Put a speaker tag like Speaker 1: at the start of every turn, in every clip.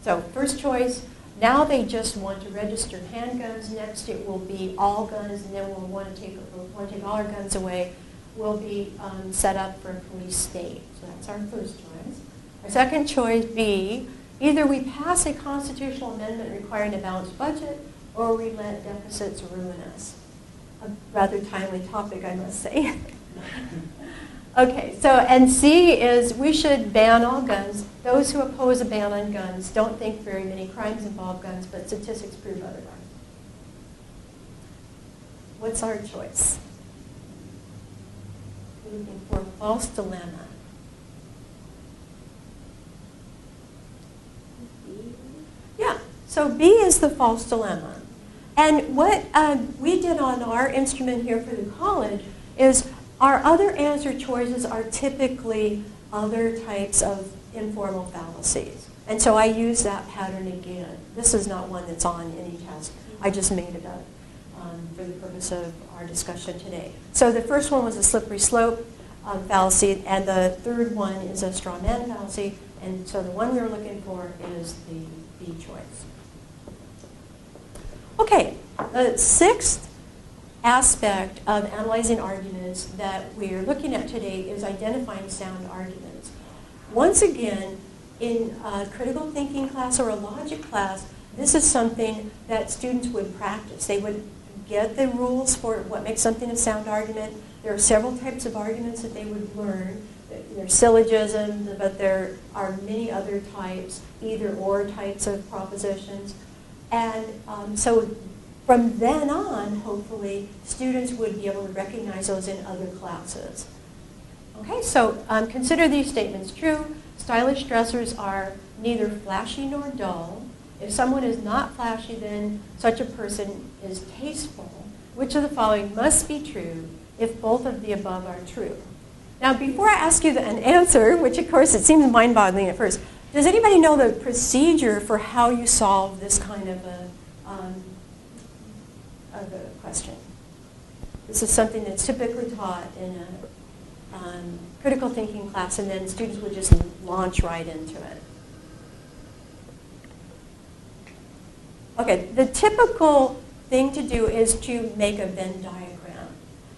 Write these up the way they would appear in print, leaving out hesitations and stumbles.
Speaker 1: So first choice, now they just want to register handguns. Next it will be all guns, and then we'll want to take all our guns away. Will be set up for a police state. So that's our first choice. Our second choice, B, either we pass a constitutional amendment requiring a balanced budget, or we let deficits ruin us. A rather timely topic, I must say. Okay, so, and C is we should ban all guns. Those who oppose a ban on guns don't think very many crimes involve guns, but statistics prove otherwise. What's our choice? We're looking for a false dilemma. Yeah, so B is the false dilemma. And what we did on our instrument here for the college is our other answer choices are typically other types of informal fallacies. And so I use that pattern again. This is not one that's on any test. I just made it up for the purpose of our discussion today. So the first one was a slippery slope fallacy, and the third one is a straw man fallacy. And so the one we were looking for is the B choice. Okay, the sixth aspect of analyzing arguments that we are looking at today is identifying sound arguments. Once again, in a critical thinking class or a logic class, this is something that students would practice. They would get the rules for what makes something a sound argument. There are several types of arguments that they would learn. There's syllogisms, but there are many other types, either or types of propositions. And so from then on, hopefully, students would be able to recognize those in other classes. Okay, so consider these statements true. Stylish dressers are neither flashy nor dull. If someone is not flashy, then such a person is tasteful. Which of the following must be true if both of the above are true? Now, before I ask you an answer, which of course it seems mind-boggling at first, does anybody know the procedure for how you solve this kind of a question? This is something that's typically taught in a critical thinking class, and then students would just launch right into it. Okay, the typical thing to do is to make a Venn diagram.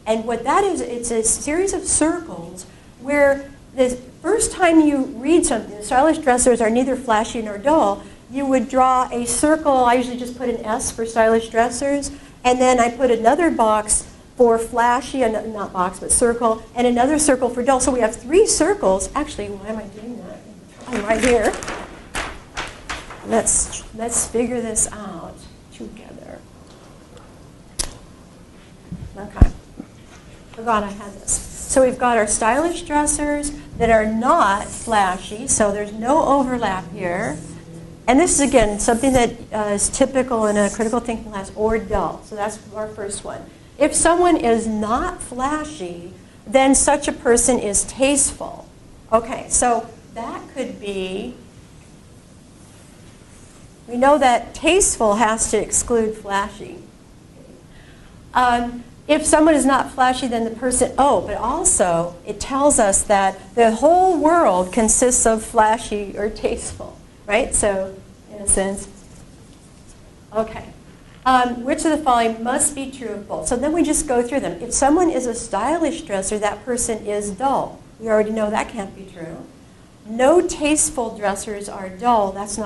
Speaker 1: And what that is, it's a series of circles where the first time you read something, the stylish dressers are neither flashy nor dull, you would draw a circle. I usually just put an S for stylish dressers, and then I put another box for flashy, not box, but circle, and another circle for dull. So we have three circles. Actually, why am I doing that? I'm right here. Let's figure this out together. Okay. Forgot I had this. So we've got our stylish dressers that are not flashy, so there's no overlap here. And this is, again, something that is typical in a critical thinking class, or dull. So that's our first one. If someone is not flashy, then such a person is tasteful. Okay, so that could be, we know that tasteful has to exclude flashy. If someone is not flashy, then the person, but also it tells us that the whole world consists of flashy or tasteful, right? So, in a sense, okay. Which of the following must be true of both? So then we just go through them. If someone is a stylish dresser, that person is dull. We already know that can't be true. No tasteful dressers are dull. That's not